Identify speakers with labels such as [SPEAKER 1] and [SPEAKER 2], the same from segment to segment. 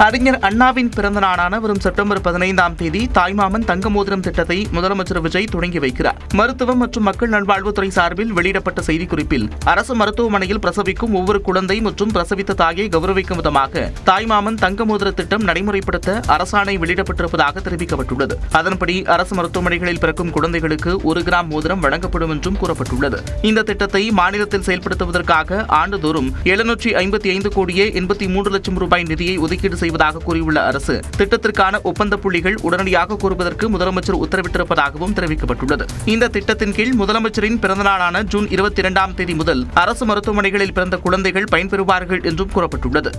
[SPEAKER 1] அறிஞர் அண்ணாவின் பிறந்த நாளான வரும் செப்டம்பர் 15ஆம் தேதி தாய்மாமன் தங்க மோதிரம் திட்டத்தை முதலமைச்சர் விஜய் தொடங்கி வைக்கிறார். மருத்துவம் மற்றும் மக்கள் நல்வாழ்வுத்துறை சார்பில் வெளியிடப்பட்ட செய்திக்குறிப்பில், அரசு மருத்துவமனையில் பிரசவிக்கும் ஒவ்வொரு குழந்தை மற்றும் பிரசவித்த தாயை கௌரவிக்கும் விதமாக தாய்மாமன் தங்க மோதிர திட்டம் நடைமுறைப்படுத்த அரசாணை வெளியிடப்பட்டிருப்பதாக தெரிவிக்கப்பட்டுள்ளது. அதன்படி அரசு மருத்துவமனைகளில் பிறக்கும் குழந்தைகளுக்கு 1 கிராம் மோதிரம் வழங்கப்படும் என்றும் கூறப்பட்டுள்ளது. இந்த திட்டத்தை மாநிலத்தில் செயல்படுத்துவதற்காக ஆண்டுதோறும் 755 கோடியே 83 லட்சம் ரூபாய் நிதியை ஒதுக்கீடு செய்வதாக கூறியுள்ள அரசு, திட்டத்திற்கான ஒப்பந்த புள்ளிகள் உடனடியாக கூறுவதற்கு முதலமைச்சர் உத்தரவிட்டிருப்பதாகவும் தெரிவிக்கப்பட்டுள்ளது. இந்த திட்டத்தின் கீழ் முதலமைச்சரின் பிறந்தநாளான ஜூன் 22ஆம் தேதி முதல் அரசு மருத்துவமனைகளில் பிறந்த குழந்தைகள் பயன்பெறுவார்கள் என்றும் கூறப்பட்டுள்ளது.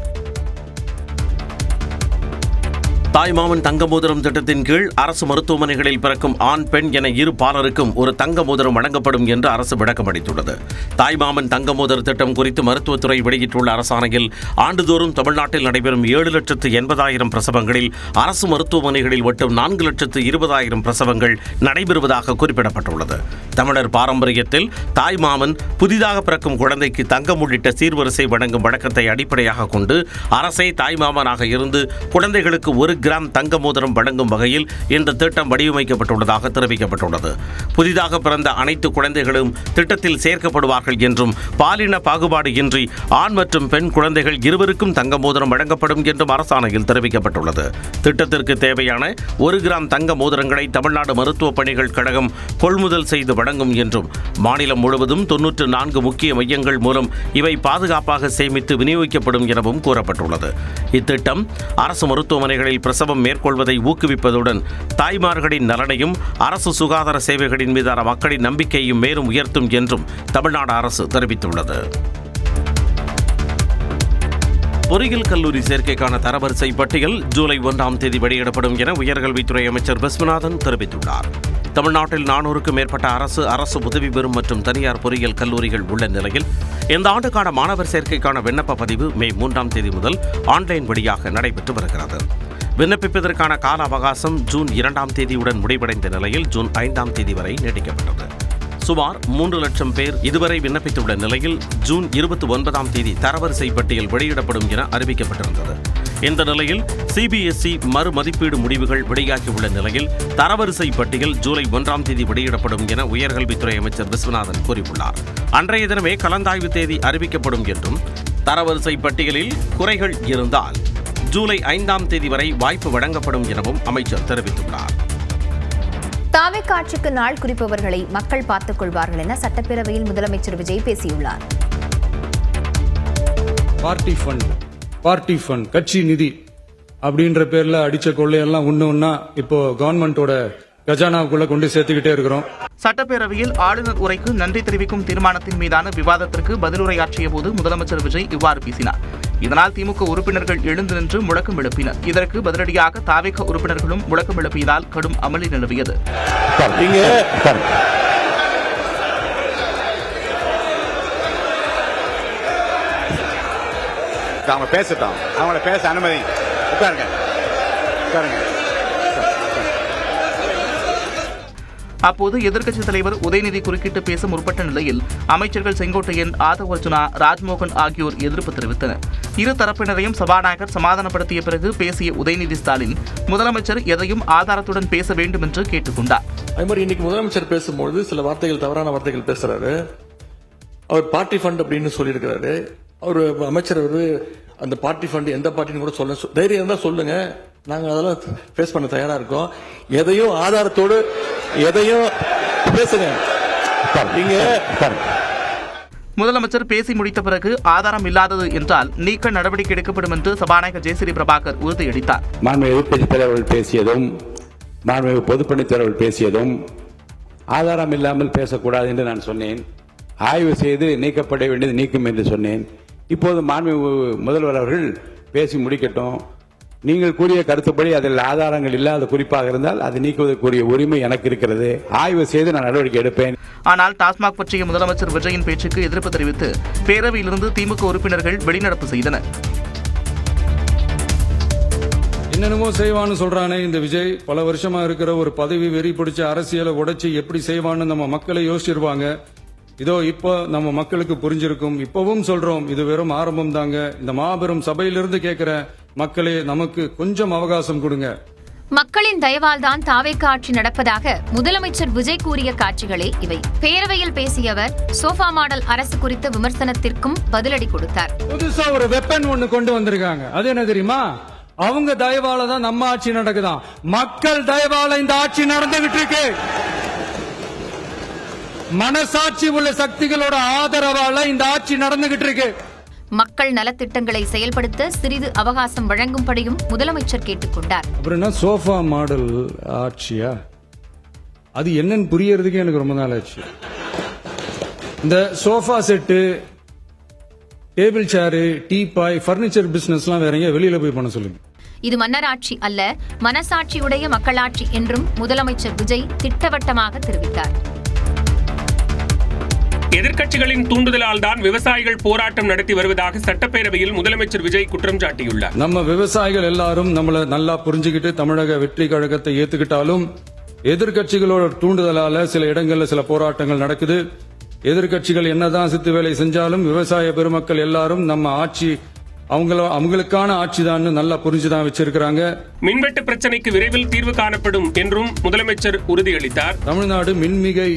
[SPEAKER 2] தாய்மாமன் தங்க மோதிரம் திட்டத்தின் கீழ் அரசு மருத்துவமனைகளில் பிறக்கும் ஆண், பெண் என இரு பாலருக்கும் ஒரு தங்க மோதிரம் வழங்கப்படும் என்று அரசு விளக்கம் அளித்துள்ளது. தாய்மாமன் தங்க மோதிர திட்டம் குறித்து மருத்துவத்துறை வெளியிட்டுள்ள அரசாணையில், ஆண்டுதோறும் தமிழ்நாட்டில் நடைபெறும் 7,80,000 பிரசவங்களில் அரசு மருத்துவமனைகளில் மட்டும் 4,20,000 பிரசவங்கள் நடைபெறுவதாக குறிப்பிடப்பட்டுள்ளது. தமிழர் பாரம்பரியத்தில் தாய்மாமன் புதிதாக பிறக்கும் குழந்தைக்கு தங்கம் உள்ளிட்ட சீர்வரிசை வழங்கும் வழக்கத்தை அடிப்படையாக கொண்டு அரசே தாய்மாமனாக இருந்து குழந்தைகளுக்கு 1 கிராம் தங்க மோதிரம் வழங்கும் வகையில் இந்த திட்டம் வடிவமைக்கப்பட்டுள்ளதாக தெரிவிக்கப்பட்டுள்ளது. புதிதாக பிறந்த அனைத்து குழந்தைகளும் திட்டத்தில் சேர்க்கப்படுவார்கள் என்றும், பாலின பாகுபாடு இன்றி ஆண் மற்றும் பெண் குழந்தைகள் இருவருக்கும் தங்க மோதிரம் வழங்கப்படும் என்றும் அரசாணையில் தெரிவிக்கப்பட்டுள்ளது. திட்டத்திற்கு தேவையான 1 கிராம் தங்க மோதிரங்களை தமிழ்நாடு மருத்துவ பணிகள் கழகம் கொள்முதல் செய்து வழங்கும் என்றும், மாநிலம் முழுவதும் 94 முக்கிய மையங்கள் மூலம் இவை பாதுகாப்பாக சேமித்து விநியோகிக்கப்படும் எனவும் கூறப்பட்டுள்ளது. இத்திட்டம் அரசு மருத்துவமனைகளில் பிரசவம் மேற்கொள்வதை ஊக்குவிப்பதுடன் தாய்மார்களின் நலனையும் அரசு சுகாதார சேவைகளின் மீதான மக்களின் நம்பிக்கையையும் மேலும் உயர்த்தும் என்றும் தமிழ்நாடு அரசு தெரிவித்துள்ளது. பொறியியல் கல்லூரி சேர்க்கைக்கான தரவரிசை பட்டியல் ஜூலை 1ஆம் தேதி வெளியிடப்படும் என உயர்கல்வித்துறை அமைச்சர் விஸ்வநாதன் தெரிவித்துள்ளார். தமிழ்நாட்டில் 400க்கும் மேற்பட்ட அரசு உதவி பெறும் மற்றும் தனியார் பொறியியல் கல்லூரிகள் உள்ள நிலையில், இந்த ஆண்டுக்கான மாணவர் சேர்க்கைக்கான விண்ணப்ப பதிவு மே 3ஆம் தேதி முதல் ஆன்லைன் வழியாக நடைபெற்று வருகிறது. விண்ணப்பிப்பதற்கான கால அவகாசம் ஜூன் 2ஆம் தேதியுடன் முடிவடைந்த நிலையில் ஜூன் 5ஆம் தேதி வரை நீட்டிக்கப்பட்டது. சுமார் 3 லட்சம் பேர் இதுவரை விண்ணப்பித்துள்ள நிலையில் ஜூன் 29ஆம் தேதி தரவரிசை பட்டியல் வெளியிடப்படும் என அறிவிக்கப்பட்டிருந்தது. இந்த நிலையில் சிபிஎஸ்இ மறுமதிப்பீடு முடிவுகள் வெளியாகியுள்ள நிலையில் தரவரிசை பட்டியல் ஜூலை 1ஆம் தேதி வெளியிடப்படும் என உயர்கல்வித்துறை அமைச்சர் விஸ்வநாதன் கூறியுள்ளார். அன்றைய தினமே கலந்தாய்வு தேதி அறிவிக்கப்படும் என்றும், தரவரிசை பட்டியலில் குறைகள் இருந்தால் ஜூலை 5ஆம் தேதி வரை வாய்ப்பு வழங்கப்படும் எனவும் அமைச்சர் தெரிவித்துள்ளார்.
[SPEAKER 3] தாவேகா ஆட்சிக்கு நாள் குறிப்பவர்களை மக்கள் பார்த்துக் கொள்வார்கள் என சட்டப்பேரவையில் முதலமைச்சர் விஜய் பேசியுள்ளார்.
[SPEAKER 4] பார்ட்டி ஃபண்ட் கட்சி நிதி அப்படின்ற பேர்ல அடிச்ச கொள்ளையெல்லாம் ஒன்னா இப்போ கவர்மெண்டோட கஜானாவுக்குள்ள கொண்டு சேர்த்துக்கிட்டே இருக்கிறோம்.
[SPEAKER 1] சட்டப்பேரவையில் ஆளுநர் உரைக்கு நன்றி தெரிவிக்கும் தீர்மானத்தின் மீதான விவாதத்திற்கு பதிலுரையாற்றிய போது முதலமைச்சர் விஜய் இவ்வாறு பேசினார். இதனால் திமுக உறுப்பினர்கள் எழுந்து நின்று முழக்கம் எழுப்பினர். இதற்கு பதிலடியாக தாவேகா உறுப்பினர்களும் முழக்கம் எழுப்பியதால் கடும் அமளி நிலவியது.
[SPEAKER 5] அவங்க பேசட்டும், அவங்கள பேச அனுமதி. உட்காருங்க.
[SPEAKER 1] அப்போது எதிர்க்கட்சித் தலைவர் உதயநிதி குறுக்கிட்டு பேச முற்பட்ட நிலையில் அமைச்சர்கள் செங்கோட்டையன், ஆதவ் அர்ஜுனா, ராஜ்மோகன் ஆகியோர் எதிர்ப்பு தெரிவித்தனர். இரு தரப்பினரையும் சபாநாயகர் சமாதானப்படுத்திய பிறகு பேசிய உதயநிதி ஸ்டாலின், முதலமைச்சர் எதையும் ஆதாரத்துடன் பேச வேண்டும் என்று கேட்டுக் கொண்டார்.
[SPEAKER 6] அது மாதிரி இன்னைக்கு முதலமைச்சர் பேசும்போது சில வார்த்தைகள், தவறான வார்த்தைகள் பேசுறாரு. அவர் பார்ட்டி ஃபண்ட் அப்படின்னு சொல்லியிருக்கிறாரு. அவர் அமைச்சர் அந்த பார்ட்டி ஃபண்ட் எந்த பார்ட்டின்னு கூட சொல்ல தைரியம் இருந்தா சொல்லுங்க, நாங்க அதெல்லாம் ஃபேஸ் பண்ண தயாரா இருக்கோம். எதையும் ஆதாரத்தோடு எதையும் பேசுங்க.
[SPEAKER 1] முதலமைச்சர் பேசி முடித்த பிறகு ஆதாரம் இல்லாதது என்றால் நீக்க நடவடிக்கை எடுக்கப்படும் என்று சபாநாயகர் ஜெயஸ்ரீ பிரபாகர் உறுதியளித்தார்.
[SPEAKER 7] மாண்புமிகு எதிர்க்கட்சித் தலைவர்கள் பேசியதும், மாண்புமிகு பொதுப்பணித் தலைவர்கள் பேசியதும் ஆதாரம் இல்லாமல் பேசக்கூடாது என்று நான் சொன்னேன். ஆய்வு செய்து நீக்கப்பட வேண்டியது நீக்கும் என்று சொன்னேன். இப்போது மாண்புமிகு முதல்வர் அவர்கள் பேசி முடிக்கட்டும். நீங்கள் கூறிய கருத்துப்படி அதில் ஆதாரங்கள் இல்லாத குறிப்பாக இருந்தால் அதை நீக்குவதற்குரிய உரிமை எனக்கு இருக்கிறது. ஆய்வு செய்து நான் நடவடிக்கை எடுப்பேன்.
[SPEAKER 1] ஆனால் டாஸ்மாக் பற்றிய முதலமைச்சர் விஜயின் பேச்சுக்கு எதிர்ப்பு தெரிவித்து பேரவையிலிருந்து திமுக உறுப்பினர்கள் வெளிநடப்பு செய்தனர்.
[SPEAKER 4] என்னென்னமோ செய்வான்னு சொல்றானே இந்த விஜய். பல வருஷமா இருக்கிற ஒரு பதவி வெறி பிடிச்ச அரசியலை உடைச்சு எப்படி செய்வான்னு நம்ம மக்களை யோசிச்சிருவாங்க. இதோ இப்போ நம்ம மக்களுக்கு புரிஞ்சிருக்கும். இப்பவும் சொல்றோம், இது வெறும் ஆரம்பம் தாங்க. இந்த மாபெரும் சபையிலிருந்து கேட்கிற மக்களே, நமக்கு கொஞ்சம் அவகாசம் கொடுங்க.
[SPEAKER 3] மக்களின் தயவால் தான் தாவேக ஆட்சி நடப்பதாக முதலமைச்சர் விஜய் கூறிய காட்சிகளே இவை. பேரவையில் பேசிய அவர் சோஃபா மாடல் அரசு குறித்த விமர்சனத்திற்கும் பதிலடி கொடுத்தார்.
[SPEAKER 4] புதுசா ஒரு வெப்பன் ஒண்ணு கொண்டு வந்திருக்காங்க. அது என்ன தெரியுமா? அவங்க தயவால தான் நம்ம ஆட்சி நடக்குதாம். மக்கள் தயவால இந்த ஆட்சி நடந்துகிட்டு இருக்கு. மனசாட்சி உள்ள சக்திகளோட ஆதரவால இந்த ஆட்சி நடந்துகிட்டு இருக்கு.
[SPEAKER 3] மக்கள் நலத்திட்டங்களை செயல்படுத்த சிறிது அவகாசம் வழங்கும்படியும் முதலமைச்சர் கேட்டுக்கொண்டார்.
[SPEAKER 4] அப்புறம் சோஃபா மாடல் ஆட்சியா? அது என்னன்னு புரியறதுக்கு எனக்கு ரொம்ப நாள் ஆச்சு. இந்த sofa set, table chair, teapoy, furniture பிசினஸ்லாம் வேற எங்க வெளியில போய் பண்ண சொல்லுங்க.
[SPEAKER 3] இது மன்னராட்சி அல்ல, மனசாட்சியுடைய மக்களாட்சி என்றும் முதலமைச்சர் விஜய் திட்டவட்டமாக தெரிவித்தார்.
[SPEAKER 8] எதிர்க்கட்சிகளின் தூண்டுதலால் தான் விவசாயிகள் போராட்டம் நடத்தி வருவதாக சட்டப்பேரவையில் முதலமைச்சர் விஜய் குற்றம் சாட்டியுள்ளார்.
[SPEAKER 4] நம்ம விவசாயிகள் எல்லாரும் நம்மள நல்லா புரிஞ்சுக்கிட்டு தமிழக வெற்றி கழகத்தை ஏத்துக்கிட்டாலும் எதிர்க்கட்சிகளோட தூண்டுதலால சில இடங்கள்ல சில போராட்டங்கள் நடக்குது. எதிர்க்கட்சிகள் என்னதான் சித்து வேலை செஞ்சாலும் விவசாய பெருமக்கள் எல்லாரும் நம்ம ஆட்சி அவங்களுக்கான ஆட்சி தான் நல்லா புரிஞ்சுதான் வச்சிருக்காங்க.
[SPEAKER 8] மின்வெட்டு பிரச்சனைக்கு விரைவில் தீர்வு காணப்படும் என்றும் முதலமைச்சர் உறுதியளித்தார்.
[SPEAKER 4] தமிழ்நாடு மின்மிகை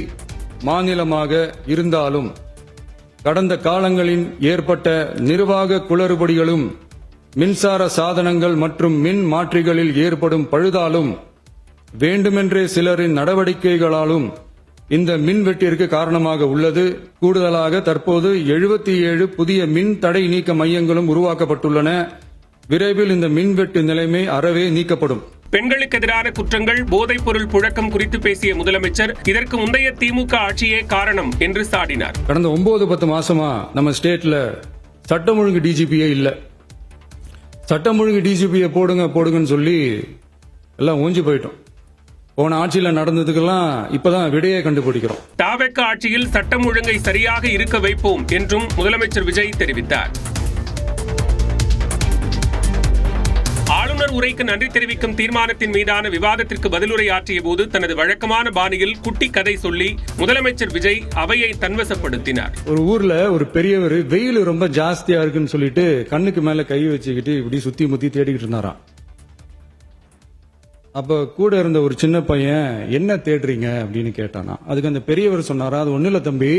[SPEAKER 4] மாநிலமாக இருந்தாலும் கடந்த காலங்களில் ஏற்பட்ட நிர்வாக குளறுபடிகளும் மின்சார சாதனங்கள் மற்றும் மின் மாற்றிகளில் ஏற்படும் பழுதாலும் வேண்டுமென்றே சிலரின் நடவடிக்கைகளாலும் இந்த மின்வெட்டிற்கு காரணமாக உள்ளது. கூடுதலாக தற்போது 77 புதிய மின் தடை நீக்க மையங்களும் உருவாக்கப்பட்டுள்ளன. விரைவில் இந்த மின்வெட்டு நிலைமை அறவே நீக்கப்படும்.
[SPEAKER 8] பெண்களுக்கு எதிரான குற்றங்கள், போதைப் பொருள் புழக்கம் குறித்து பேசிய முதலமைச்சர் இதற்கு முந்தைய திமுக ஆட்சியே காரணம் என்று சாடினார்.
[SPEAKER 4] கடந்த 9-10 மாசமா நம்ம ஸ்டேட்ல சட்டம் ஒழுங்கு டிஜிபியே இல்ல. சட்டம் ஒழுங்கு டிஜிபியை போடுங்கன்னு சொல்லி எல்லாம் ஊஞ்சி போயிட்டோம். போன ஆட்சியில நடந்ததுக்கெல்லாம் இப்பதான் விடையை கண்டுபிடிக்கிறோம்.
[SPEAKER 8] தாவேக ஆட்சியில் சட்டம் ஒழுங்கை சரியாக இருக்க வைப்போம் என்றும் முதலமைச்சர் விஜய் தெரிவித்தார். ஆளுநர் உரைக்கு நன்றி தெரிவிக்கும் தீர்மானத்தின் மீதான விவாதத்திற்கு பதிலுரையாற்றிய போது தனது வழக்கமான பாணியில் குட்டி கதை சொல்லி முதலமைச்சர் விஜய் அவையை தன்வசப்படுத்தினார்.
[SPEAKER 4] ஒரு ஊர்ல ஒரு பெரியவர் வெயில் ரொம்ப ஜாஸ்தியா இருக்குன்னு சொல்லிட்டு கண்ணுக்கு மேல கை வச்சுக்கிட்டு இப்படி சுத்தி முத்தி தேடிக்கிட்டு இருந்தாராம். அப்ப கூட இருந்த ஒரு சின்ன பையன், என்ன தேடுறீங்க அப்படின்னு கேட்டானா. அதுக்கு அந்த பெரியவர் சொன்னாரா, அது ஒண்ணு இல்ல தம்பி,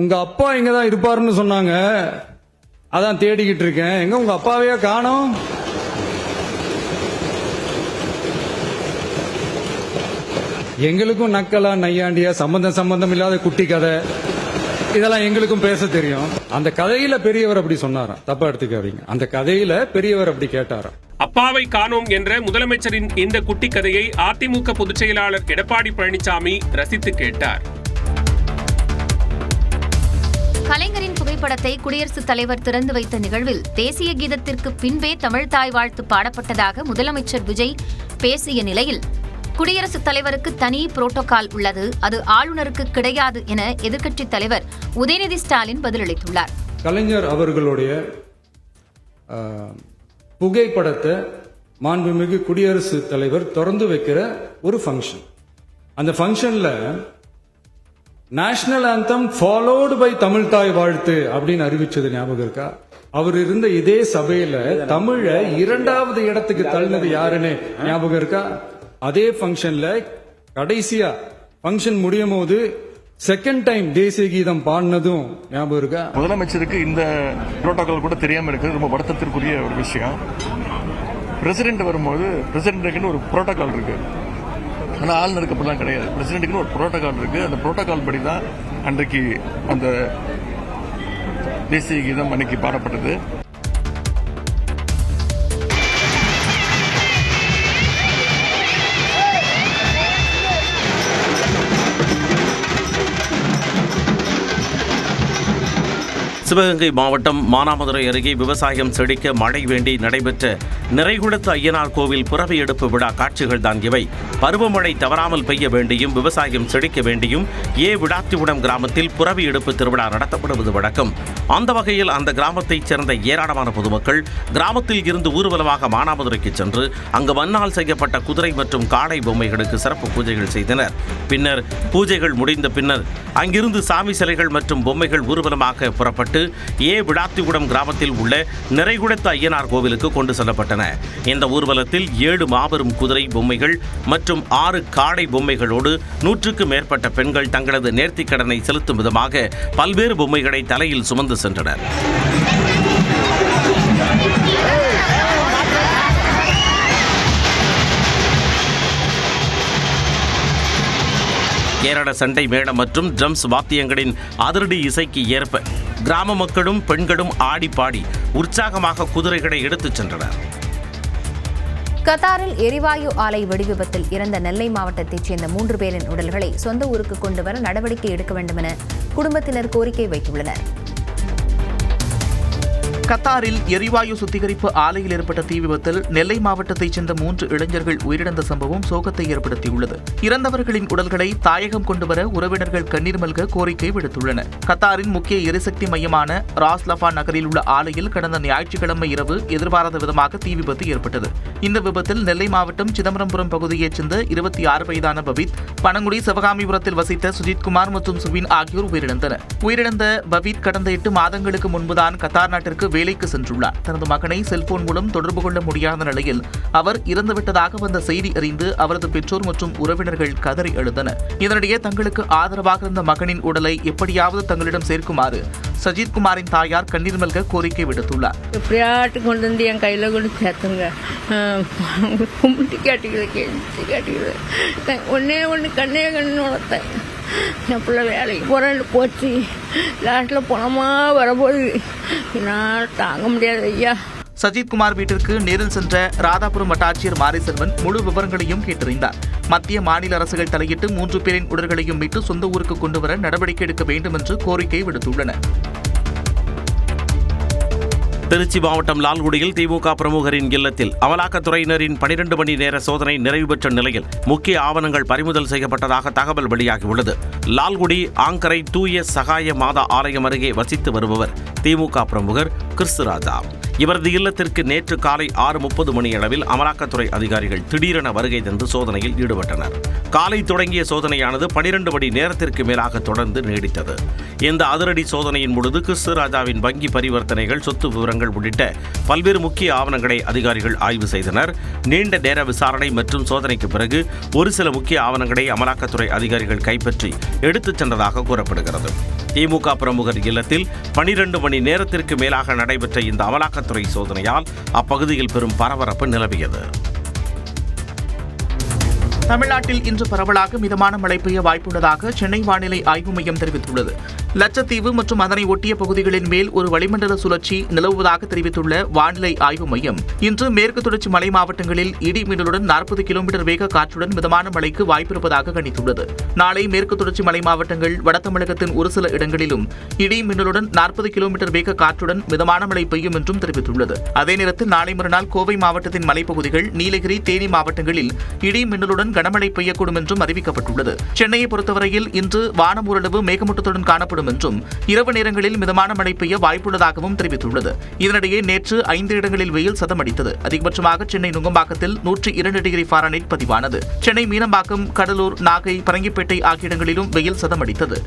[SPEAKER 4] உங்க அப்பா இங்கதான் இருப்பாருன்னு சொன்னாங்க, அதான் தேடிக்கிட்டு இருக்கேன். எங்க உங்க அப்பாவையா காணோம்? எங்களுக்கும் நக்கலா நையாண்டியா சம்பந்தம் இல்லாத குட்டி கதை இதெல்லாம் எங்களுக்கும் பேச தெரியும். அந்த கதையில பெரியவர் அப்படி சொன்னாராம், தப்பா எடுத்துக்காதீங்க. அந்த கதையில பெரியவர் அப்படி கேட்டாராம்.
[SPEAKER 8] அப்பாவை காணோம் என்ற முதலமைச்சரின் இந்த குட்டி கதையை அதிமுக பொதுச் செயலாளர் எடப்பாடி பழனிசாமி ரசித்து கேட்டார்.
[SPEAKER 3] கலைஞரின் புகைப்படத்தை குடியரசுத் தலைவர் திறந்து வைத்த நிகழ்வில் தேசிய கீதத்திற்கு பின்பே தமிழ்தாய் வாழ்த்து பாடப்பட்டதாக முதலமைச்சர் விஜய் பேசிய நிலையில் குடியரசுத் தலைவருக்கு தனி புரோட்டோகால் உள்ளது, அது ஆளுநருக்கு கிடையாது என எதிர்க்கட்சித் தலைவர் உதயநிதி ஸ்டாலின் பதிலளித்துள்ளார்.
[SPEAKER 4] கலைஞர் அவர்களுடைய புகைப்படத்தை மாண்புமிகு குடியரசுத் தலைவர் திறந்து வைக்கிற ஒரு ஃபங்க்ஷன். அந்த ஃபங்க்ஷன்ல நேஷனல் ஆந்தம் ஃபாலோடு பை தமிழ்தாய் வாழ்த்து அப்படின்னு அறிவிச்சது ஞாபகம் இருக்கா? அவர் இருந்த இதே சபையில தமிழ 2வது இடத்துக்கு தள்ளினது யாருன்னு ஞாபகம் இருக்கா? அதே ஃபங்க்ஷன்ல கடைசியா ஃபங்க்ஷன் முடியும் போது செகண்ட் டைம் தேசிய கீதம் பாடினதும் ஞாபகம் இருக்கா?
[SPEAKER 6] முதலமைச்சருக்கு இந்த புரோட்டோகால் கூட தெரியாம இருக்கு, ரொம்ப வருத்தத்திற்குரிய ஒரு விஷயம். பிரசிடென்ட் வரும்போது பிரசிடென்ட்டுக்குன்னு ஒரு புரோட்டோகால் இருக்கு, ஆனா ஆளுநருக்கு அப்படிலாம் கிடையாது. பிரசிடென்ட்டுக்குன்னு ஒரு புரோட்டோகால் இருக்கு. அந்த புரோட்டோகால் படி தான் அன்றைக்கு அந்த தேசிய கீதம் அன்னைக்கு பாடப்பட்டது.
[SPEAKER 2] சிவகங்கை மாவட்டம் மானாமதுரை அருகே விவசாயம் செழிக்க மழை வேண்டி நடைபெற்ற நிறைகுளத்து ஐயனார் கோவில் புறவி எடுப்பு விழா காட்சிகள் தான் இவை. பருவமழை தவறாமல் பெய்ய வேண்டியும் விவசாயம் செழிக்க வேண்டியும் விளாத்திகுடம் கிராமத்தில் புறவி எடுப்பு திருவிழா நடத்தப்படுவது வழக்கம். அந்த வகையில் அந்த கிராமத்தைச் சேர்ந்த ஏராளமான பொதுமக்கள் கிராமத்தில் இருந்து ஊர்வலமாக மானாமதுரைக்கு சென்று அங்கு மண்ணால் செய்யப்பட்ட குதிரை மற்றும் காளை பொம்மைகளுக்கு சிறப்பு பூஜைகள் செய்தனர். பின்னர் பூஜைகள் முடிந்த பின்னர் அங்கிருந்து சாமி சிலைகள் மற்றும் பொம்மைகள் ஊர்வலமாக புறப்பட்டு விளாத்திகுடம் கிராமத்தில் உள்ள நிறைகுளத்து ஐயனார் கோவிலுக்கு கொண்டு செல்லப்பட்டன. இந்த ஊர்வலத்தில் 7 மாபெரும் குதிரை பொம்மைகள் மற்றும் 6 காளை பொம்மைகளோடு 100க்கும் மேற்பட்ட பெண்கள் தங்களது நேர்த்திக் கடனை செலுத்தும் விதமாக பல்வேறு பொம்மைகளை தலையில் சுமந்து சென்றனர். கேரள சண்டை மேளம் மற்றும் ட்ரம்ஸ் வாத்தியங்களின் அதிரடி இசைக்கு ஏற்ப கிராம மக்களும் பெண்களும் ஆடி பாடி உற்சாகமாக குதிரைகளை எடுத்துச் சென்றனர்.
[SPEAKER 3] கத்தாரில் எரிவாயு ஆலை வெடிவிபத்தில் இறந்த நெல்லை மாவட்டத்தைச் சேர்ந்த 3 பேரின் உடல்களை சொந்த ஊருக்கு கொண்டு வர நடவடிக்கை எடுக்க வேண்டும் என குடும்பத்தினர் கோரிக்கை வைத்துள்ளனர்.
[SPEAKER 1] கத்தாரில் எரிவாயு சுத்திகரிப்பு ஆலையில் ஏற்பட்ட தீ விபத்தில் நெல்லை மாவட்டத்தைச் சேர்ந்த 3 இளைஞர்கள் உயிரிழந்த சம்பவம் சோகத்தை ஏற்படுத்தியுள்ளது. இறந்தவர்களின் உடல்களை தாயகம் கொண்டுவர உறவினர்கள் கண்ணீர் மல்க கோரிக்கை விடுத்துள்ளனர். கத்தாரின் முக்கிய எரிசக்தி மையமான ராஸ் லஃபா நகரில் உள்ள ஆலையில் கடந்த ஞாயிற்றுக்கிழமை இரவு எதிர்பாராத விதமாக தீ விபத்து ஏற்பட்டது. இந்த விபத்தில் நெல்லை மாவட்டம் சிதம்பரம்புரம் பகுதியைச் சேர்ந்த 26 வயதான பவித், பனங்குடி சிவகாமிபுரத்தில் வசித்த சுஜித்குமார் மற்றும் சுவின் ஆகியோர் உயிரிழந்தனர். உயிரிழந்த பவித் கடந்த 8 மாதங்களுக்கு முன்புதான் கத்தார் நாட்டிற்கு வேலைக்கு சென்றுள்ளார். தனது மகனை செல்போன் மூலம் தொடர்பு கொள்ள முடியாத நிலையில் அவர் இறந்துவிட்டதாக வந்த செய்தி அறிந்து அவரது பெற்றோர் மற்றும் உறவினர்கள் கதறி எழுந்தனர். இதனிடையே தங்களுக்கு ஆதரவாக இருந்த மகனின் உடலை எப்படியாவது தங்களிடம் சேர்க்குமாறு சஜித் குமாரின் தாயார் கண்ணீர் மல்க கோரிக்கை விடுத்துள்ளார்.
[SPEAKER 9] எப்படியாட்டு கொண்டு வந்து என் கையில கொண்டு சேர்த்துங்க, கும்பிட்டு கேட்டுக்கிறது ஒன்னே கண்ணே கண்ணு வளர்த்தேன். என் பிள்ளை வேலைக்கு போறேன்னு போச்சு, லாஸ்ட்ல பணமா வரப்போகுது, என்னால் தாங்க முடியாது ஐயா.
[SPEAKER 1] சஜித் குமார் வீட்டிற்கு நேரில் சென்ற ராதாபுரம் வட்டாட்சியர் மாரிசெல்வன் முழு விவரங்களையும் கேட்டறிந்தார். மத்திய மாநில அரசுகள் தலையிட்டு 3 பேரின் உடல்களையும் மீட்டு சொந்த ஊருக்கு கொண்டுவர நடவடிக்கை எடுக்க வேண்டும் என்று கோரிக்கை விடுத்துள்ளனர்.
[SPEAKER 2] திருச்சி மாவட்டம் லால்குடியில் திமுக பிரமுகரின் இல்லத்தில் அமலாக்கத்துறையினரின் 12 மணி நேர சோதனை நிறைவு பெற்ற நிலையில் முக்கிய ஆவணங்கள் பறிமுதல் செய்யப்பட்டதாக தகவல் வெளியாகியுள்ளது. லால்குடி ஆங்கரை தூய சகாய மாதா ஆலயம் அருகே வசித்து வருபவர் திமுக பிரமுகர் கிறிஸ்துராஜா. இவரது இல்லத்திற்கு நேற்று காலை 6:30 மணியளவில் அமலாக்கத்துறை அதிகாரிகள் திடீரென வருகை தந்து சோதனையில் ஈடுபட்டனர். காலை தொடங்கிய சோதனையானது 12 மணி நேரத்திற்கு மேலாக தொடர்ந்து நீடித்தது. இந்த அதிரடி சோதனையின் பொழுது கிறிஸ்துராஜாவின் வங்கி பரிவர்த்தனைகள், சொத்து விவரங்கள் உள்ளிட்ட பல்வேறு முக்கிய ஆவணங்களை அதிகாரிகள் ஆய்வு செய்தனர். நீண்ட நேர விசாரணை மற்றும் சோதனைக்கு பிறகு ஒரு சில முக்கிய ஆவணங்களை அமலாக்கத்துறை அதிகாரிகள் கைப்பற்றி எடுத்துச் சென்றதாக கூறப்படுகிறது. திமுக பிரமுகர் இல்லத்தில் 12 மணி நேரத்திற்கு மேலாக நடைபெற்ற இந்த அமலாக்கத்துறை சோதனையால் அப்பகுதியில் பெரும் பரபரப்பு நிலவியது.
[SPEAKER 1] தமிழ்நாட்டில் இன்று பரவலாக மிதமான மழை பெய்ய வாய்ப்புள்ளதாக சென்னை வானிலை ஆய்வு மையம் தெரிவித்துள்ளது. லட்சத்தீவு மற்றும் அதனை ஒட்டிய பகுதிகளின் மேல் ஒரு வளிமண்டல சுழற்சி நிலவுவதாக தெரிவித்துள்ள வானிலை ஆய்வு மையம் இன்று மேற்கு தொடர்ச்சி மலை மாவட்டங்களில் இடி மின்னலுடன் 40 கிலோமீட்டர் வேக காற்றுடன் மிதமான மழைக்கு வாய்ப்பிருப்பதாக கணித்துள்ளது. நாளை மேற்கு தொடர்ச்சி மலை மாவட்டங்கள், வட தமிழகத்தின் ஒரு சில இடங்களிலும் இடி மின்னலுடன் 40 கிலோமீட்டர் வேக காற்றுடன் மிதமான மழை பெய்யும் என்றும் தெரிவித்துள்ளது. அதே நேரத்தில் நாளை மறுநாள் கோவை மாவட்டத்தின் மலைப்பகுதிகள், நீலகிரி, தேனி மாவட்டங்களில் இடி மின்னலுடன் கனமழை பெய்யக்கூடும் என்றும் அறிவிக்கப்பட்டுள்ளது. சென்னையை பொறுத்தவரையில் இன்று வானம் ஓரளவு மேகமூட்டத்துடன் காணப்படும் என்றும் இரவு நேரங்களில் மிதமான மழை பெய்ய வாய்ப்புள்ளதாகவும் தெரிவித்துள்ளது. இதனிடையே நேற்று 5 இடங்களில் வெயில் சதமடித்தது. அதிகபட்சமாக சென்னை நுங்கம்பாக்கத்தில் 102 டிகிரி ஃபாரன்ஹீட் பதிவானது. சென்னை மீனம்பாக்கம், கடலூர், நாகை, பரங்கிப்பேட்டை ஆகிய இடங்களிலும் வெயில் சதமடித்தது.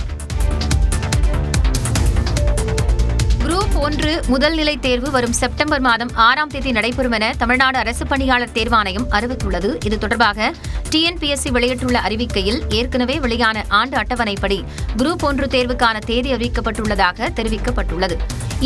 [SPEAKER 3] குரூப் 1 முதல் நிலை தேர்வு வரும் செப்டம்பர் மாதம் 6ஆம் தேதி நடைபெறும் என தமிழ்நாடு அரசு பணியாளர் தேர்வாணையம் அறிவித்துள்ளது. இது தொடர்பாக டிஎன்பிஎஸ்சி வெளியிட்டுள்ள அறிவிக்கையில் ஏற்கனவே வெளியான ஆண்டு அட்டவணைப்படி குரூப் 1 தேர்வுக்கான தேதி அறிவிக்கப்பட்டுள்ளதாக தெரிவிக்கப்பட்டுள்ளது.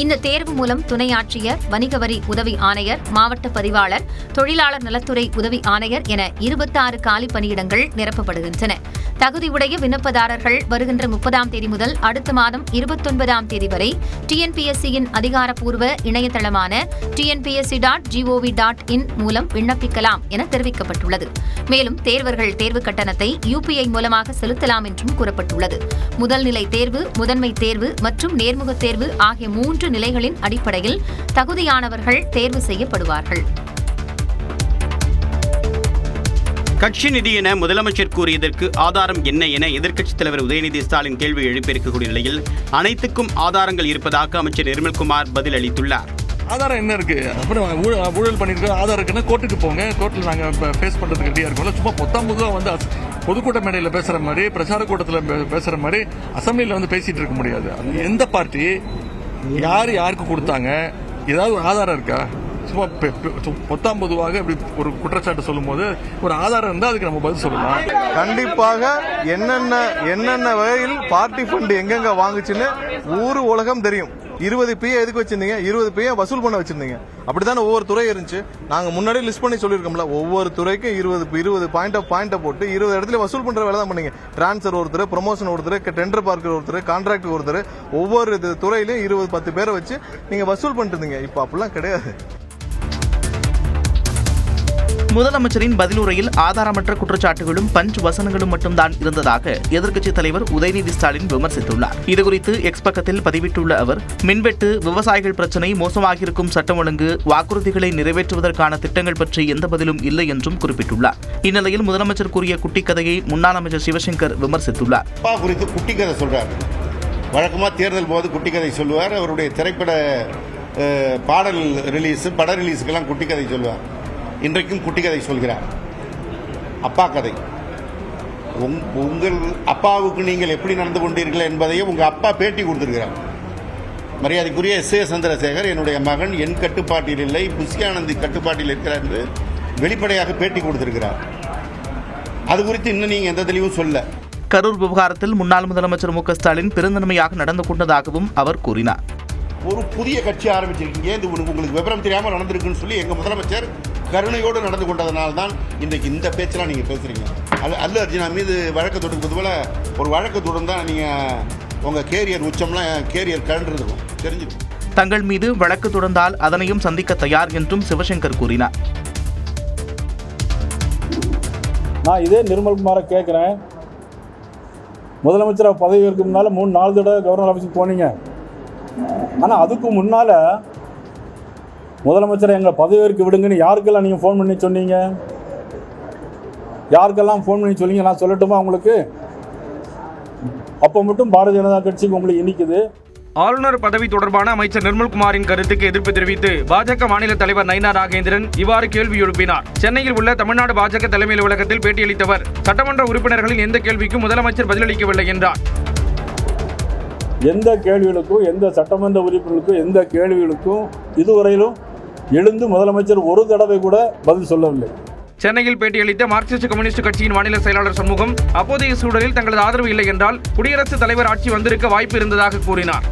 [SPEAKER 3] இந்த தேர்வு மூலம் துணை ஆட்சியர், வணிக வரி உதவி ஆணையர், மாவட்ட பதிவாளர், தொழிலாளர் நலத்துறை உதவி ஆணையர் என 26 காலி பணியிடங்கள் நிரப்பப்படுகின்றன. தகுதியுடைய விண்ணப்பதாரர்கள் வருகின்ற 30ஆம் தேதி முதல் அடுத்த மாதம் 29ஆம் தேதி வரை TNPSC-யின் அதிகாரப்பூர்வ இணையதளமான tnpsc.gov.in மூலம் விண்ணப்பிக்கலாம் என தெரிவிக்கப்பட்டுள்ளது. மேலும் தேர்வர்கள் தேர்வு கட்டணத்தை UPI மூலமாக செலுத்தலாம் என்றும் கூறப்பட்டுள்ளது. முதல் நிலை தேர்வு, முதன்மை தேர்வு மற்றும் நேர்முகத் தேர்வு ஆகிய 3 நிலைகளின் அடிப்படையில் தகுதியானவர்கள் தேர்வு செய்யப்படுவார்கள்.
[SPEAKER 10] கட்சி நிதி என முதலமைச்சர் கூறியதற்கு ஆதாரம் என்ன என எதிர்க்கட்சித் தலைவர் உதயநிதி ஸ்டாலின் கேள்வி எழுப்பியிருக்கக்கூடிய நிலையில் அனைத்துக்கும் ஆதாரங்கள் இருப்பதாக அமைச்சர் நிர்மல்குமார் பதில் அளித்துள்ளார்.
[SPEAKER 6] ஆதாரம் என்ன இருக்கு? அப்புறம் ஊழல் பண்ணிருக்க ஆதாரம் இருக்குன்னா கோர்ட்டுக்கு போங்க, கோர்ட்டில் நாங்கள் ஃபேஸ் பண்றதுக்கு ரெடியா இருக்கோம்ல. சும்மா பொத்தாம்பதுவா வந்து பொதுக்கூட்ட மேடையில் பேசுற மாதிரி, பிரச்சார கூட்டத்தில் பேசுற மாதிரி அசம்பிளியில் வந்து பேசிட்டு இருக்க முடியாது. எந்த பார்ட்டி யாருக்கு கொடுத்தாங்க, ஏதாவது ஒரு ஆதாரம் இருக்கா? சும்மா பொத்தாம் பொதுவாக இப்படி ஒரு குற்றச்சாட்டு சொல்லும் போது ஒரு ஆதாரம் இருந்தால் அதுக்கு நம்ம பதில் சொல்லலாம்.
[SPEAKER 11] கண்டிப்பாக என்னென்ன வகையில் பார்ட்டி ஃபண்ட் எங்கெங்க வாங்குச்சுன்னு ஊரு உலகம் தெரியும். 20 PA எதுக்கு வச்சிருந்தீங்க? 20 PA வசூல் பண்ண வச்சிருந்தீங்க. அப்படித்தானே ஒவ்வொரு துறை இருந்துச்சு. நாங்க முன்னாடி லிஸ்ட் பண்ணி சொல்லியிருக்கோம்ல, ஒவ்வொரு துறைக்கும் 20 பாயிண்ட போட்டு 20 இடத்துல வசூல் பண்ற வேலை தான் பண்ணீங்க. டிரான்ஸ்ஃபர் ஒருத்தர், ப்ரொமோஷன் ஒருத்தர், டெண்டர் பார்க்கர் ஒருத்தர், கான்ட்ராக்ட் ஒருத்தர், ஒவ்வொரு துறையிலையும் 20-10 பேரை வச்சு நீங்க வசூல் பண்ணிட்டு இருந்தீங்க. இப்ப அப்படிலாம் கிடையாது.
[SPEAKER 1] முதலமைச்சரின் பதிலுரையில் ஆதாரமற்ற குற்றச்சாட்டுகளும் பஞ்ச் வசனங்களும் மட்டும்தான் இருந்ததாக எதிர்க்கட்சித் தலைவர் உதயநிதி ஸ்டாலின் விமர்சித்துள்ளார். இதுகுறித்து எக்ஸ் பக்கத்தில் பதிவிட்டுள்ள அவர், மின்வெட்டு, விவசாயிகள் பிரச்சினை, மோசமாகியிருக்கும் சட்டம் ஒழுங்கு, வாக்குறுதிகளை நிறைவேற்றுவதற்கான திட்டங்கள் பற்றி எந்த பதிலும் இல்லை என்றும் குறிப்பிட்டுள்ளார். இந்நிலையில் முதலமைச்சர் கூறிய குட்டி கதையை முன்னாள் அமைச்சர் சிவசங்கர் விமர்சித்துள்ளார்.
[SPEAKER 5] குறித்து குட்டி கதை சொல்றார். வழக்கமாக தேர்தல் போது குட்டி கதை சொல்லுவார். அவருடைய திரைப்பட பாடல் ரிலீஸ், பட ரிலீஸுக்கெல்லாம் குட்டி கதை சொல்லுவார். இன்றைக்கும் குட்டி கதை சொல்கிறார். அப்பா கதை. உங்கள் அப்பாவுக்கு நீங்கள் எப்படி நடந்து கொண்டீர்கள் என்பதையும் உங்க அப்பா பேட்டி கொடுத்திருக்கிறார். மரியாதைக்குரிய S.A. சந்திரசேகர், என்னுடைய மகன் என் கட்டுப்பாட்டில் இல்லை, புஷ்யானந்தி கட்டுப்பாட்டில் இருக்கிறார் என்று வெளிப்படையாக பேட்டி கொடுத்திருக்கிறார். அது குறித்து இன்னும் நீங்க எந்த தெளிவும் சொல்ல.
[SPEAKER 1] கரூர் விவகாரத்தில் முன்னாள் முதலமைச்சர் மு க ஸ்டாலின் பெருந்தன்மையாக நடந்து கொண்டதாகவும் அவர் கூறினார்.
[SPEAKER 5] ஒரு புதிய கட்சி ஆரம்பிச்சிருக்கீங்க, இது உங்களுக்கு விவரம் தெரியாமல் நடந்திருக்குன்னு சொல்லி எங்க முதலமைச்சர் கருணையோடு நடந்து கொண்டதனால தான் இன்றைக்கு இந்த பேச்செல்லாம் நீங்க பேசுறீங்க. அல்லு அர்ஜுனா மீது வழக்கு தொடுப்பது போல ஒரு வழக்கு தொடர்ந்தா நீங்க உங்க கேரியர் உச்சம்லாம் கேரியர் கலந்துருக்கும் தெரிஞ்சிருக்கும்.
[SPEAKER 1] தங்கள் மீது வழக்கு தொடர்ந்தால் அதனையும் சந்திக்க தயார் என்றும் சிவசங்கர் கூறினார்.
[SPEAKER 12] நான் இதே நிர்மல்குமாரை கேட்குறேன், முதலமைச்சர் பதவி ஏற்க முன்னால் 3-4 தடவை கவர்னர் ஆஃபீஸுக்கு போனீங்க. ஆனால் அதுக்கு முன்னால் முதலமைச்சரை எங்களை பதவியேற்க விடுங்கன்னு யாருக்கெல்லாம் நீங்கள் ஃபோன் பண்ணி சொன்னீங்க? யாருக்கெல்லாம் ஃபோன் பண்ணி சொன்னீங்க? நான் சொல்லட்டுமா உங்களுக்கு? அப்போ மட்டும் பாரதிய ஜனதா கட்சிக்கு உங்களுக்கு இனிக்குது.
[SPEAKER 13] ஆளுநர் பதவி தொடர்பான அமைச்சர் நிர்மல்குமாரின் கருத்துக்கு எதிர்ப்பு தெரிவித்து பாஜக மாநில தலைவர் நயினா நாகேந்திரன் இவ்வாறு கேள்வி எழுப்பினார். சென்னையில் உள்ள தமிழ்நாடு பாஜக தலைமை அலுவலகத்தில் பேட்டியளித்தவர், சட்டமன்ற உறுப்பினர்களின் எந்த கேள்விக்கும் முதலமைச்சர் பதிலளிக்கவில்லை என்றார்.
[SPEAKER 12] எந்த கேள்விகளுக்கும், எந்த சட்டமன்ற உறுப்பினர்களுக்கும், எந்த கேள்விகளுக்கும் இதுவரையிலும் எழுந்து முதலமைச்சர் ஒரு தடவை கூட பதில் சொல்லவில்லை.
[SPEAKER 13] சென்னையில் பேட்டியளித்த மார்க்சிஸ்ட் கம்யூனிஸ்ட் கட்சியின் மாநில செயலாளர் சண்முகம், அப்போதைய சூழலில் தங்களது ஆதரவு இல்லை என்றால் குடியரசுத் தலைவர் ஆட்சி வந்திருக்க வாய்ப்பு இருந்ததாக கூறினார்.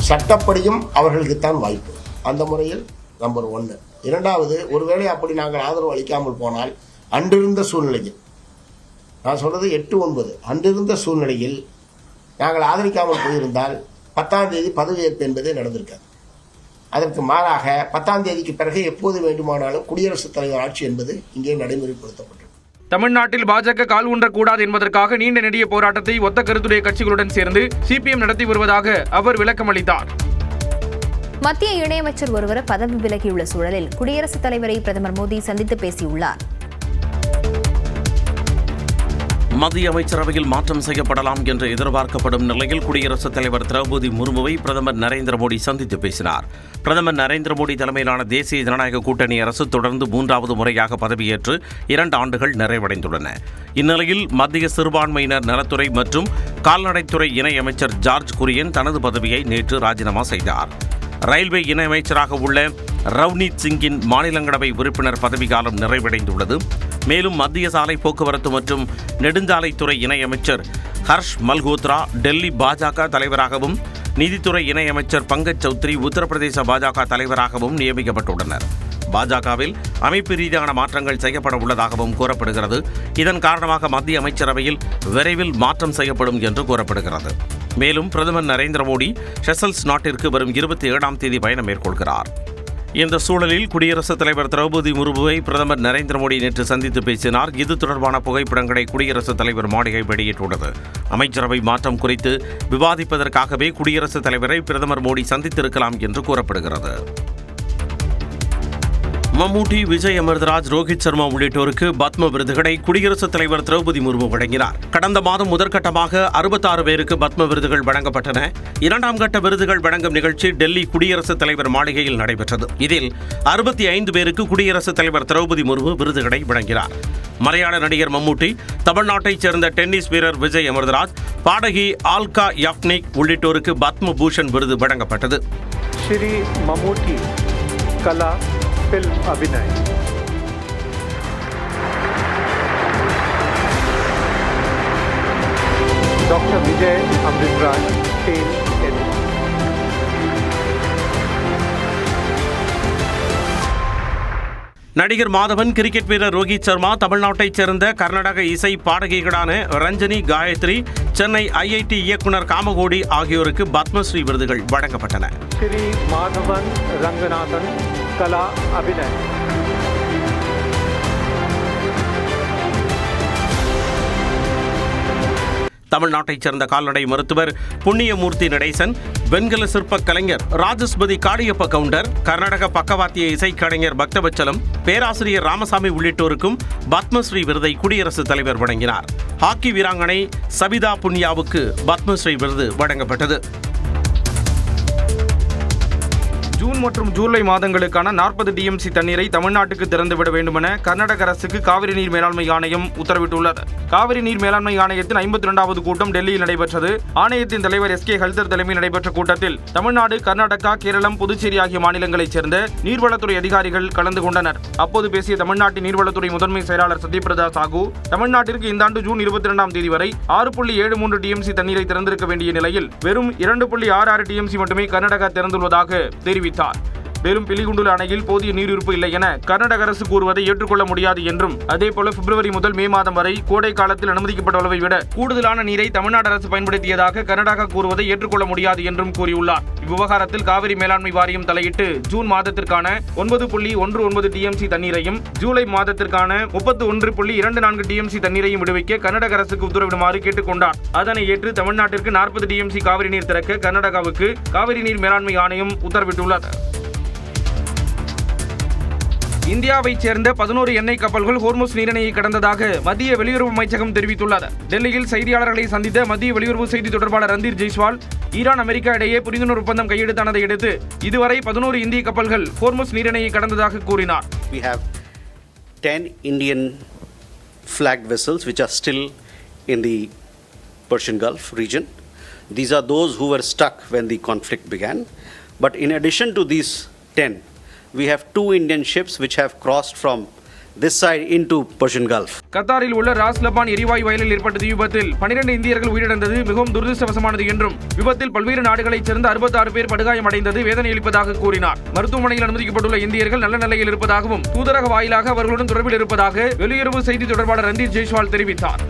[SPEAKER 14] சட்டப்படியும் அவர்களுக்குத்தான் வாய்ப்பு. அந்த முறையில் நம்பர் 1. இரண்டாவது, ஒருவேளை அப்படி நாங்கள் ஆதரவு அளிக்காமல் போனால் அன்றிருந்த சூழ்நிலையில், நான் சொல்றது 8-9, அன்றிருந்த சூழ்நிலையில் நாங்கள் ஆதரிக்காமல் போயிருந்தால் 10ஆம் தேதி பதவியேற்பு என்பதே நடந்திருக்காது. அதற்கு மாறாக 10ஆம் தேதிக்கு பிறகு எப்போது வேண்டுமானாலும் குடியரசுத் தலைவர் ஆட்சி என்பது இங்கே நடைமுறைப்படுத்தப்பட்டது.
[SPEAKER 13] தமிழ்நாட்டில் பாஜக கால் ஊன்றக்கூடாது என்பதற்காக நீண்ட நெடிய போராட்டத்தை ஒத்த கருத்துடைய கட்சிகளுடன் சேர்ந்து CPM நடத்தி வருவதாக அவர் விளக்கமளித்தார்.
[SPEAKER 3] மத்திய இணையமைச்சர் ஒருவர் பதவி விலகியுள்ள சூழலில் குடியரசுத் தலைவரை பிரதமர் மோடி சந்தித்து பேசியுள்ளார்.
[SPEAKER 2] மத்திய அமைச்சரவையில் மாற்றம் செய்யப்படலாம் என்று எதிர்பார்க்கப்படும் நிலையில் குடியரசுத் தலைவர் திரௌபதி முர்முவை பிரதமர் நரேந்திர மோடி சந்தித்து பேசினார். பிரதமர் நரேந்திர மோடி தலைமையிலான தேசிய ஜனநாயக கூட்டணி அரசு தொடர்ந்து 3வது முறையாக பதவியேற்று 2 ஆண்டுகள் நிறைவடைந்துள்ளன. இந்நிலையில் மத்திய சிறுபான்மையினர் நலத்துறை மற்றும் கால்நடைத்துறை இணையமைச்சர் ஜார்ஜ் குரியன் தனது பதவியை நேற்று ராஜினாமா செய்தார். ரயில்வே இணையமைச்சராக உள்ள ரவ்னீத் சிங்கின் மாநிலங்களவை உறுப்பினர் பதவிக்காலம் நிறைவடைந்துள்ளது. மேலும் மத்திய சாலை போக்குவரத்து மற்றும் நெடுஞ்சாலைத்துறை இணையமைச்சர் ஹர்ஷ் மல்ஹோத்ரா டெல்லி பாஜக தலைவராகவும், நிதித்துறை இணையமைச்சர் பங்கஜ் சௌத்ரி உத்தரப்பிரதேச பாஜக தலைவராகவும் நியமிக்கப்பட்டுள்ளனர். பாஜகவில் அமைப்பு ரீதியான மாற்றங்கள் செய்யப்பட உள்ளதாகவும் கூறப்படுகிறது. இதன் காரணமாக மத்திய அமைச்சரவையில் விரைவில் மாற்றம் செய்யப்படும் என்று கூறப்படுகிறது. மேலும் பிரதமர் நரேந்திர மோடி செஷல்ஸ் நாட்டிற்கு வரும் 27ஆம் தேதி பயணம் மேற்கொள்கிறார். இந்த சூழலில் குடியரசுத் தலைவர் திரௌபதி முர்முவை பிரதமர் நரேந்திர மோடி நேற்று சந்தித்து பேசினார். இது தொடர்பான புகைப்படங்களை குடியரசுத் தலைவர் மாளிகை வெளியிட்டுள்ளது. அமைச்சரவை மாற்றம் குறித்து விவாதிப்பதற்காகவே குடியரசுத் தலைவரை பிரதமர் மோடி சந்தித்திருக்கலாம் என்று கூறப்படுகிறது. மம்முட்டி, விஜய் அமிர்தராஜ், ரோஹித் சர்மா உள்ளிட்டோருக்கு பத்ம விருதுகளை குடியரசுத் தலைவர் திரௌபதி முர்மு வழங்கினார். கடந்த மாதம் முதற்கட்டமாக 66 பேருக்கு பத்ம விருதுகள் வழங்கப்பட்டன. 2ஆம் கட்ட விருதுகள் வழங்கும் நிகழ்ச்சி டெல்லி குடியரசுத் தலைவர் மாளிகையில் நடைபெற்றது. இதில் 65 பேருக்கு குடியரசுத் தலைவர் திரௌபதி முர்மு விருதுகளை வழங்கினார். மலையாள நடிகர் மம்முட்டி, தமிழ்நாட்டைச் சேர்ந்த டென்னிஸ் வீரர் விஜய் அமிர்தராஜ், பாடகி ஆல்கா யாக்னிக் உள்ளிட்டோருக்கு பத்ம பூஷன் விருது வழங்கப்பட்டது.
[SPEAKER 15] श्री ममूटी कला फिल्म अभिनय, doctor Vijay Amritraj tell tennis,
[SPEAKER 2] நடிகர் மாதவன், கிரிக்கெட் வீரர் ரோஹித் சர்மா, தமிழ்நாட்டைச் சேர்ந்த கர்நாடக இசை பாடகிகளான ரஞ்சனி, காயத்ரி, சென்னை IIT இயக்குனர் காமகோடி ஆகியோருக்கு பத்மஸ்ரீ விருதுகள் வழங்கப்பட்டன.
[SPEAKER 15] श्री माधवन रंगनाथन कला अभिनय,
[SPEAKER 2] தமிழ்நாட்டைச் சேர்ந்த கால்நடை மருத்துவர் புண்ணியமூர்த்தி நடேசன், வெண்கல சிற்ப கலைஞர் ராஜஸ்பதி காளியப்ப கவுண்டர், கர்நாடக பக்கவாத்திய இசைக்கலைஞர் பக்தவச்சலம், பேராசிரியர் ராமசாமி உள்ளிட்டோருக்கும் பத்மஸ்ரீ விருதை குடியரசுத் தலைவர் வழங்கினார். ஹாக்கி வீராங்கனை சபிதா புன்யாவுக்கு பத்மஸ்ரீ விருது வழங்கப்பட்டது.
[SPEAKER 13] ஜூன் மற்றும் ஜூலை மாதங்களுக்கான 40 TMC தண்ணீரை தமிழ்நாட்டுக்கு திறந்துவிட வேண்டுமென கர்நாடக அரசுக்கு காவிரி நீர் மேலாண்மை ஆணையம் உத்தரவிட்டுள்ளது. காவிரி நீர் மேலாண்மை ஆணையத்தின் 52வது கூட்டம் டெல்லியில் நடைபெற்றது. ஆணையத்தின் தலைவர் SK ஹல்தர் தலைமையில் நடைபெற்ற கூட்டத்தில் தமிழ்நாடு, கர்நாடகா, கேரளம், புதுச்சேரி ஆகிய மாநிலங்களைச் சேர்ந்த நீர்வளத்துறை அதிகாரிகள் கலந்து கொண்டனர். அப்போது பேசிய தமிழ்நாட்டின் நீர்வளத்துறை முதன்மை செயலாளர் சத்யபிரதா சாகு, தமிழ்நாட்டிற்கு இந்த ஆண்டு ஜூன் 22ஆம் தேதி வரை 6.73 TMC தண்ணீரை திறந்திருக்க வேண்டிய நிலையில் வெறும் 2.66 TMC மட்டுமே கர்நாடகா திறந்துள்ளதாக தெரிவித்தார். மேலும் பிலிகுண்டுலு அணையில் போதிய நீர் இருப்பு இல்லை என கர்நாடக அரசு கூறுவதை ஏற்றுக்கொள்ள முடியாது என்றும், அதேபோல பிப்ரவரி முதல் மே மாதம் வரை கோடை காலத்தில் அனுமதிக்கப்பட்ட அளவை விட கூடுதலான நீரை தமிழ்நாடு அரசு பயன்படுத்தியதாக கர்நாடகா கூறுவதை ஏற்றுக்கொள்ள முடியாது என்றும் கூறியுள்ளார். இவ்விவகாரத்தில் காவிரி மேலாண்மை வாரியம் தலையிட்டு ஜூன் மாதத்திற்கான 9.19 TMC தண்ணீரையும், ஜூலை மாதத்திற்கான 31.24 TMC தண்ணீரையும் விடுவிக்க கர்நாடக அரசுக்கு உத்தரவிடுமாறு கேட்டுக்கொண்டார். அதனை ஏற்று தமிழ்நாட்டிற்கு 40 TMC காவிரி நீர் திறக்க கர்நாடகாவுக்கு காவிரி நீர் மேலாண்மை ஆணையம் உத்தரவிட்டுள்ளது. இந்தியாவைச் சேர்ந்த 11 எண்ணெய் கப்பல்கள் ஹோர்முஸ் நீரிணையை கடந்ததாக மத்திய வெளியுறவு அமைச்சகம் தெரிவித்துள்ளது. டெல்லியில் செய்தியாளர்களை சந்தித்த மத்திய வெளியுறவு செய்தி தொடர்பாளர் ரந்தீர் ஜெய்ஸ்வால், ஈரான், அமெரிக்கா இடையே புரிந்துணர்வு ஒப்பந்தம் கையெழுத்தானதை அடுத்து இதுவரை 11 இந்திய கப்பல்கள் ஹோர்முஸ் நீரிணையை கடந்ததாக கூறினார்.
[SPEAKER 16] We have 10 Indian flagged vessels which are still in the Persian Gulf region. These are those who were stuck when the conflict began. But in addition to these 10, we have 2 Indian ships which have crossed from this side into Persian Gulf.
[SPEAKER 13] கத்தாரில் உள்ள ராஸ் Laban எரிவாயு வயலில் ஏற்பட்ட தீ விபத்தில் 12 இந்தியர்கள் உயிரிழந்தது மிகவும் துரதிருஷ்டவசமானது என்றும், விபத்தில் பல்வேறு நாடுகளைச் சேர்ந்த 66 பேர் படுகாயமடைந்தது வேதனை அளிப்பதாக கூறினார். மருத்துவமனையில் அனுமதிக்கப்பட்டுள்ள இந்தியர்கள் நல்ல நிலையில் இருப்பதாகவும், தூதரக வாயிலாக அவர்களுடன் தொடர்பில் இருப்பதாக வெளியுறவு செய்தி தொடர்பாளர் ரந்தீர் ஜெய்ஸ்வால் தெரிவித்தார்.